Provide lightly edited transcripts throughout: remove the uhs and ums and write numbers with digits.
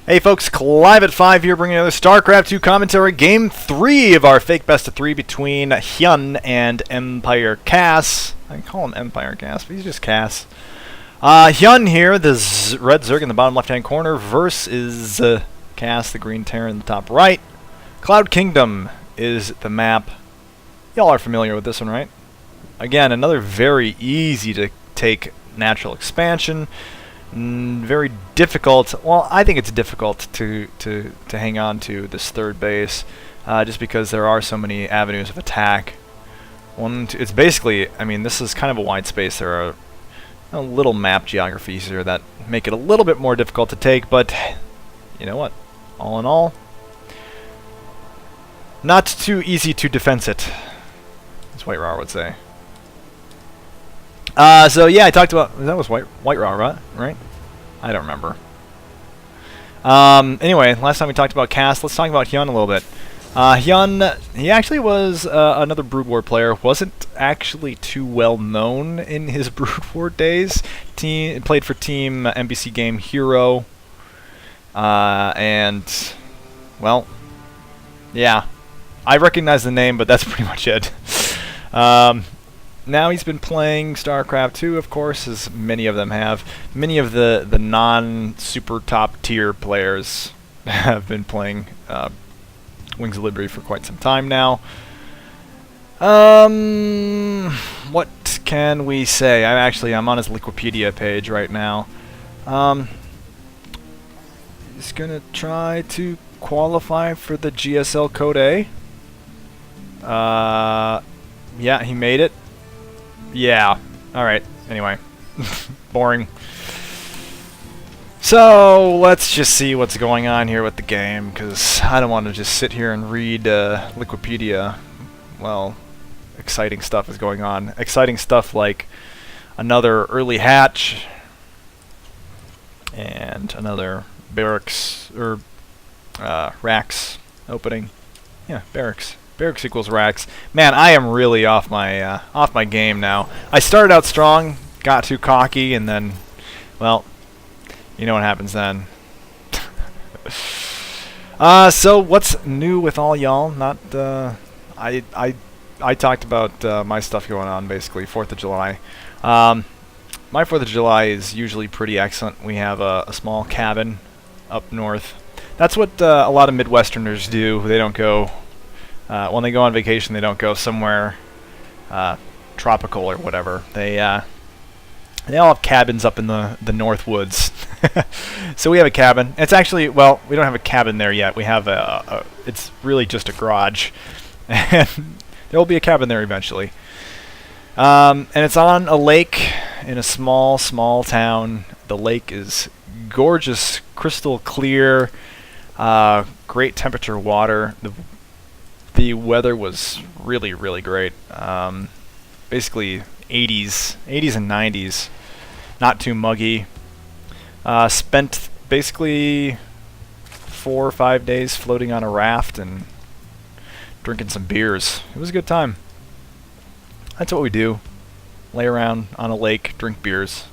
Hey folks, Clive at 5 here bringing another StarCraft 2 commentary. Game 3 of our fake best of 3 between HyuN and EmpireKas. I can call him EmpireKas, but he's just Kas. HyuN here, the red Zerg in the bottom left-hand corner, versus Kas, the green Terran in the top right. Cloud Kingdom is the map. Y'all are familiar with this one, right? Again, another very easy to take natural expansion. Very difficult. Well, I think it's difficult to hang on to this third base, just because there are so many avenues of attack. It's basically, I mean, this is kind of a wide space. There are little map geographies here that make it a little bit more difficult to take, but you know what? All in all, not too easy to defense it, as White Raw would say. So yeah, I talked about, that was White Raw, right? I don't remember. Anyway, last time we talked about Kas, let's talk about HyuN a little bit. HyuN, he actually was another Brood War player. Wasn't actually too well known in his Brood War days. Played for Team NBC Game Hero. And, well, yeah. I recognize the name, but that's pretty much it. Now he's been playing StarCraft 2, of course, as many of them have. Many of the non-super top-tier players have been playing Wings of Liberty for quite some time now. What can we say? I'm on his Wikipedia page right now. He's gonna try to qualify for the GSL Code A. Yeah, he made it. Yeah. Alright. Anyway. Boring. So, let's just see what's going on here with the game, because I don't want to just sit here and read Wikipedia. Well, exciting stuff is going on. Exciting stuff like another early hatch, and another barracks, or racks opening. Yeah, barracks. Barracks equals racks. Man, I am really off my game now. I started out strong, got too cocky, and then, well, you know what happens then. So what's new with all y'all? Not I talked about my stuff going on, basically 4th of July. My 4th of July is usually pretty excellent. We have a small cabin up north. That's what a lot of Midwesterners do. They don't go. When they go on vacation, they don't go somewhere tropical or whatever. They all have cabins up in the North Woods. So we have a cabin. It's actually, well, we don't have a cabin there yet. We have it's really just a garage, and there will be a cabin there eventually. And it's on a lake in a small town. The lake is gorgeous, crystal clear, great temperature water. The weather was really, really great. Basically 80s and 90s. Not too muggy. Spent basically 4 or 5 days floating on a raft and drinking some beers. It was a good time. That's what we do. Lay around on a lake, drink beers.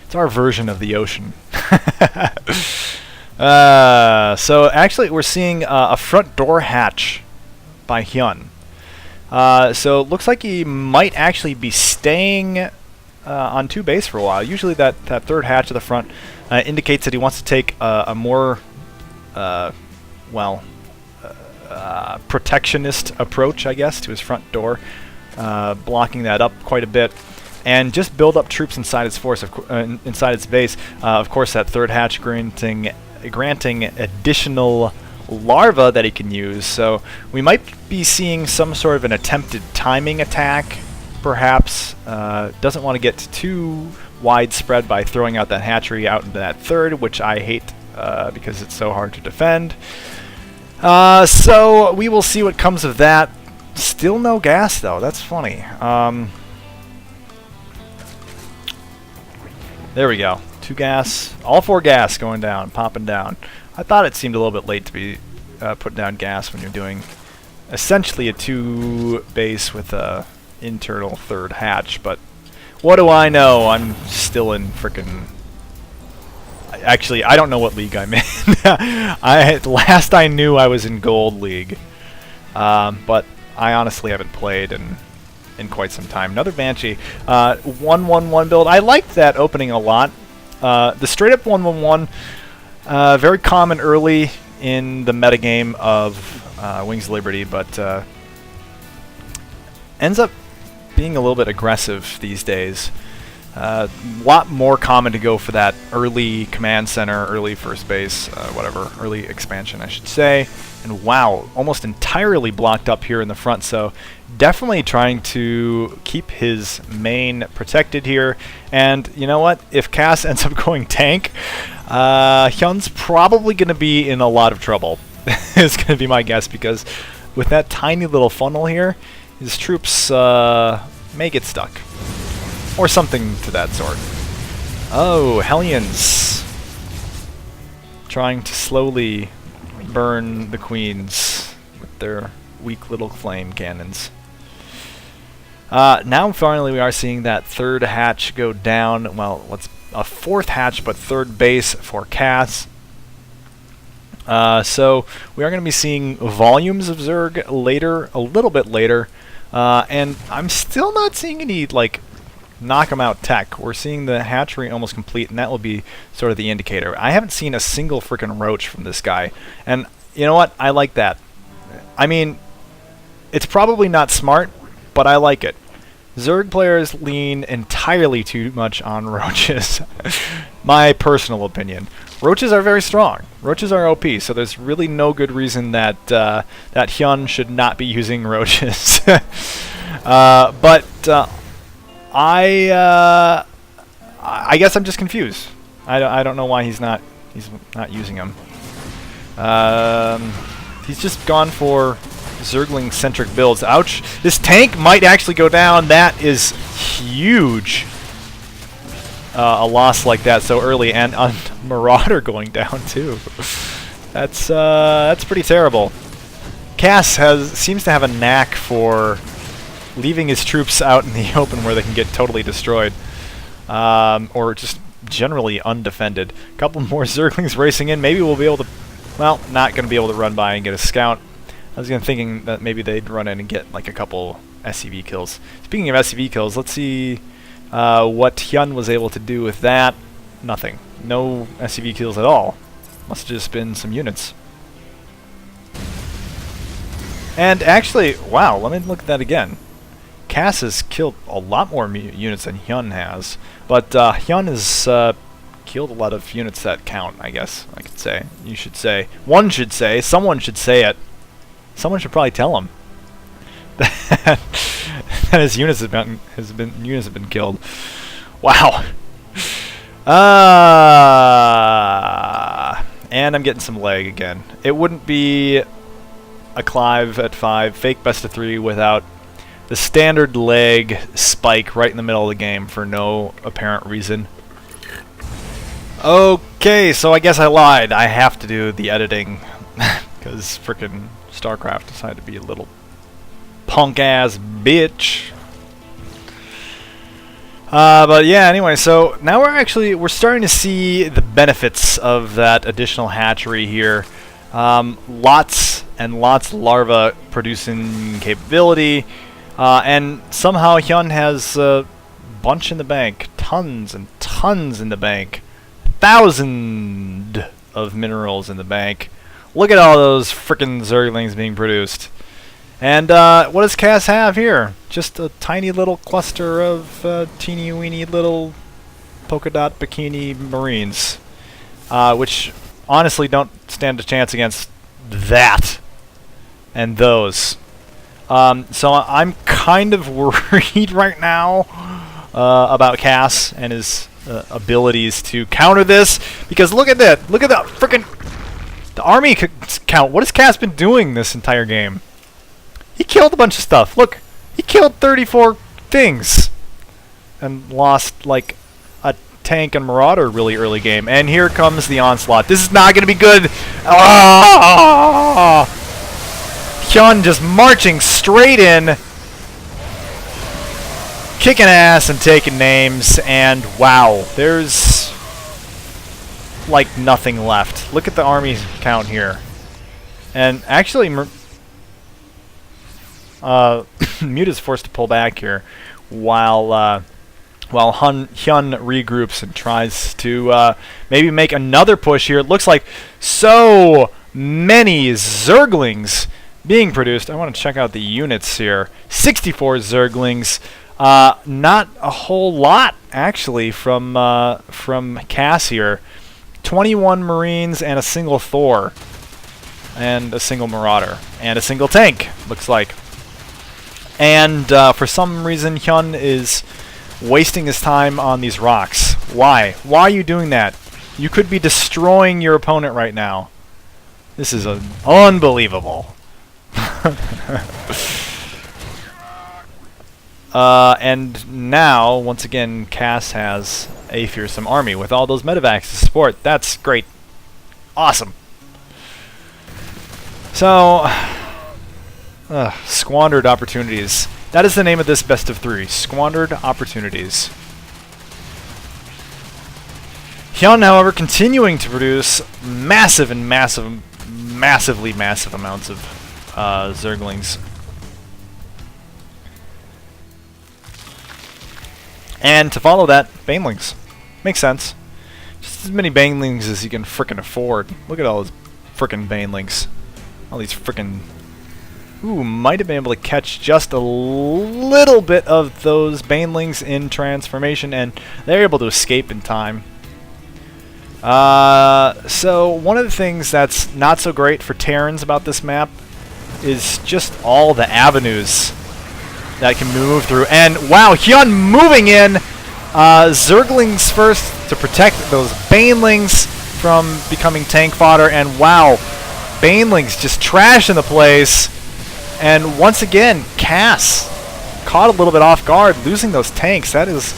It's our version of the ocean. So actually we're seeing a front door hatch by HyuN. So it looks like he might actually be staying on 2 base for a while. Usually that third hatch at the front indicates that he wants to take a more protectionist approach, I guess, to his front door, blocking that up quite a bit, and just build up troops inside its force, inside its base. Of course, that third hatch granting additional larva that he can use, so we might be seeing some sort of an attempted timing attack, perhaps. Doesn't want to get too widespread by throwing out that hatchery out into that third, which I hate because it's so hard to defend. So we will see what comes of that. Still no gas though, that's funny. There we go. 2 gas, all 4 gas going down, popping down. I thought it seemed a little bit late to be putting down gas when you're doing essentially a 2 base with a internal third hatch, but what do I know? I'm still in frickin'... Actually, I don't know what league I'm in. Last I knew I was in Gold League. But I honestly haven't played in quite some time. Another Banshee. 1-1-1 build. I liked that opening a lot. The straight up 1-1-1, very common early in the metagame of Wings of Liberty, but ends up being a little bit aggressive these days. A lot more common to go for that early command center, early first base, whatever, early expansion I should say. And wow, almost entirely blocked up here in the front, so definitely trying to keep his main protected here. And you know what? If Kas ends up going tank, HyuN's probably going to be in a lot of trouble. It's going to be my guess, because with that tiny little funnel here, his troops may get stuck. Or something to that sort. Oh, Hellions. Trying to slowly burn the queens with their weak little flame cannons. Now finally we are seeing that third hatch go down. Well, what's a fourth hatch, but third base for Kas. So we are going to be seeing volumes of Zerg later, a little bit later. And I'm still not seeing any, like, knock 'em out tech. We're seeing the hatchery almost complete, and that will be sort of the indicator. I haven't seen a single freaking roach from this guy, and you know what? I like that. I mean, it's probably not smart, but I like it. Zerg players lean entirely too much on roaches. My personal opinion. Roaches are very strong. Roaches are OP, so there's really no good reason that that HyuN should not be using roaches. I guess I'm just confused. I don't know why he's not using them. He's just gone for Zergling centric builds. Ouch! This tank might actually go down. That is huge. A loss like that so early, and a Marauder going down too. That's pretty terrible. Kas seems to have a knack for leaving his troops out in the open where they can get totally destroyed, or just generally undefended. A couple more Zerglings racing in. Maybe we'll be able to, well, not going to be able to run by and get a scout. I was thinking that maybe they'd run in and get like a couple SCV kills. Speaking of SCV kills, let's see what HyuN was able to do with that. Nothing. No SCV kills at all. Must have just been some units. And actually, wow, let me look at that again. Kas has killed a lot more units than HyuN has, but HyuN has killed a lot of units that count, I guess I could say. You should say. One should say. Someone should say it. Someone should probably tell him that his units have been killed. Wow. And I'm getting some lag again. It wouldn't be a Clive at 5, fake best of 3 without the standard lag spike right in the middle of the game for no apparent reason. Okay, so I guess I lied. I have to do the editing because frickin' StarCraft decided to be a little punk-ass bitch. But yeah, anyway, so now we're starting to see the benefits of that additional hatchery here. Lots and lots of larvae producing capability, and somehow HyuN has a bunch in the bank, tons and tons in the bank, 1,000 of minerals in the bank. Look at all those frickin' Zerglings being produced. And what does Kas have here? Just a tiny little cluster of teeny weeny little polka dot bikini Marines, which honestly don't stand a chance against that and those. So I'm kind of worried right now about Kas and his abilities to counter this, because look at that! Look at that frickin' the army count. What has Kas been doing this entire game? He killed a bunch of stuff. Look, he killed 34 things and lost like a tank and Marauder really early game. And here comes the onslaught. This is not going to be good. Ah! HyuN just marching straight in, kicking ass and taking names. And wow, there's like nothing left. Look at the army count here. And actually, Mute is forced to pull back here while HyuN regroups and tries to maybe make another push here. It looks like so many Zerglings being produced. I want to check out the units here. 64 Zerglings. Not a whole lot, actually, from Kas here. 21 Marines and a single Thor. And a single Marauder. And a single tank, looks like. And for some reason, HyuN is wasting his time on these rocks. Why? Why are you doing that? You could be destroying your opponent right now. This is unbelievable. And now, once again, Kas has a fearsome army with all those medevacs to support. That's great. Awesome. So, squandered opportunities. That is the name of this best of 3. Squandered opportunities. HyuN, however, continuing to produce massively massive amounts of Zerglings. And to follow that, Banelings. Makes sense. Just as many Banelings as you can frickin' afford. Look at all those frickin' Banelings. All these frickin'... Ooh, might have been able to catch just a little bit of those Banelings in transformation, and they're able to escape in time. So one of the things that's not so great for Terrans about this map is just all the avenues that can move through. And wow, HyuN moving in! Zerglings first to protect those Banelings from becoming tank fodder, and wow, Banelings just trashing the place. And once again, Kas caught a little bit off guard, losing those tanks. That is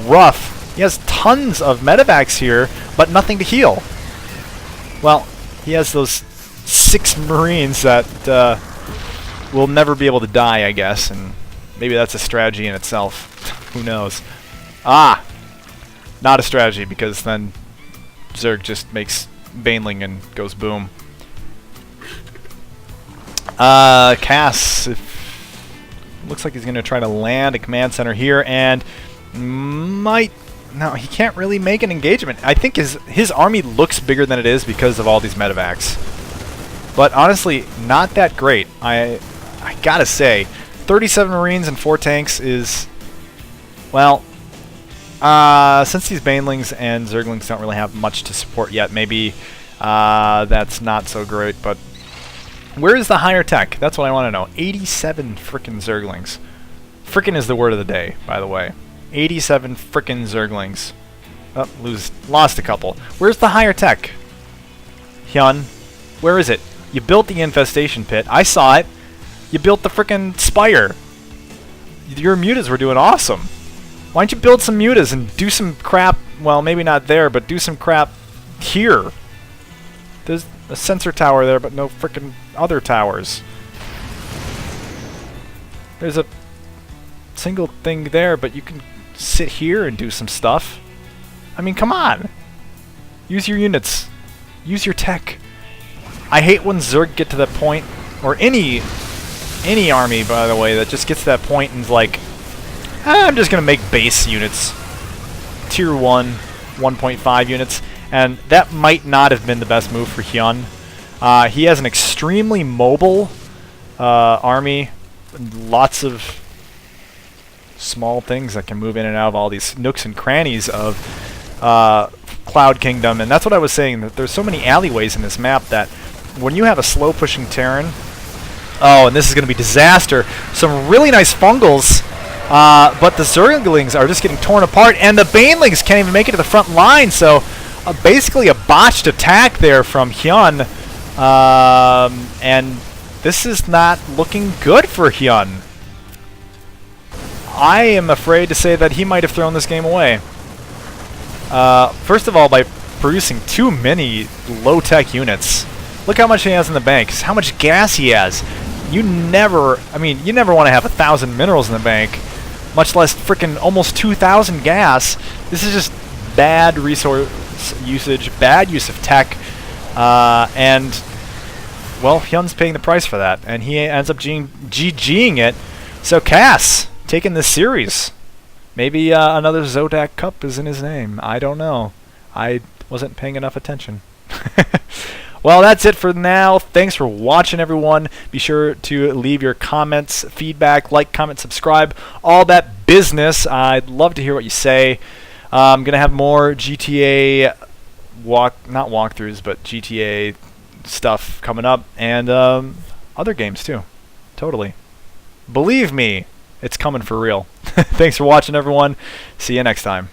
rough. He has tons of medevacs here, but nothing to heal. Well, he has those 6 Marines that will never be able to die, I guess, and maybe that's a strategy in itself. Who knows? Ah! Not a strategy, because then Zerg just makes Baneling and goes boom. Kas, looks like he's going to try to land a command center here, and might... No, he can't really make an engagement. I think his army looks bigger than it is because of all these medevacs. But honestly, not that great. I gotta say, 37 Marines and 4 tanks is... Well, since these Banelings and Zerglings don't really have much to support yet, maybe that's not so great, but... Where is the higher tech? That's what I want to know. 87 frickin' Zerglings. Frickin' is the word of the day, by the way. 87 frickin' Zerglings. Oh, lost a couple. Where's the higher tech? HyuN, where is it? You built the infestation pit. I saw it. You built the frickin' spire. Your mutas were doing awesome. Why don't you build some mutas and do some crap, well, maybe not there, but do some crap here. There's a sensor tower there, but no frickin' other towers. There's a single thing there, but you can sit here and do some stuff. I mean, come on. Use your units. Use your tech. I hate when Zerg get to that point, or any army, by the way, that just gets to that point and is like, I'm just going to make base units. Tier 1, 1.5 units. And that might not have been the best move for HyuN. He has an extremely mobile army. Lots of small things that can move in and out of all these nooks and crannies of Cloud Kingdom. And that's what I was saying, that there's so many alleyways in this map that when you have a slow-pushing Terran... Oh, and this is going to be disaster. Some really nice fungals, but the Zerglings are just getting torn apart, and the Banelings can't even make it to the front line, so... basically a botched attack there from HyuN, and this is not looking good for HyuN. I am afraid to say that he might have thrown this game away. First of all, by producing too many low-tech units. Look how much he has in the bank, how much gas he has. You never want to have 1,000 minerals in the bank, much less frickin' almost 2,000 gas. This is just bad resource usage, bad use of tech, and well, HyuN's paying the price for that, and he ends up GGing it. So Kas taking this series. Maybe another Zodak Cup is in his name. I don't know. I wasn't paying enough attention. Well, that's it for now. Thanks for watching, everyone. Be sure to leave your comments, feedback, like, comment, subscribe, all that business. I'd love to hear what you say. I'm going to have more GTA not walkthroughs, but GTA stuff coming up, and other games too. Totally. Believe me, it's coming for real. Thanks for watching, everyone. See you next time.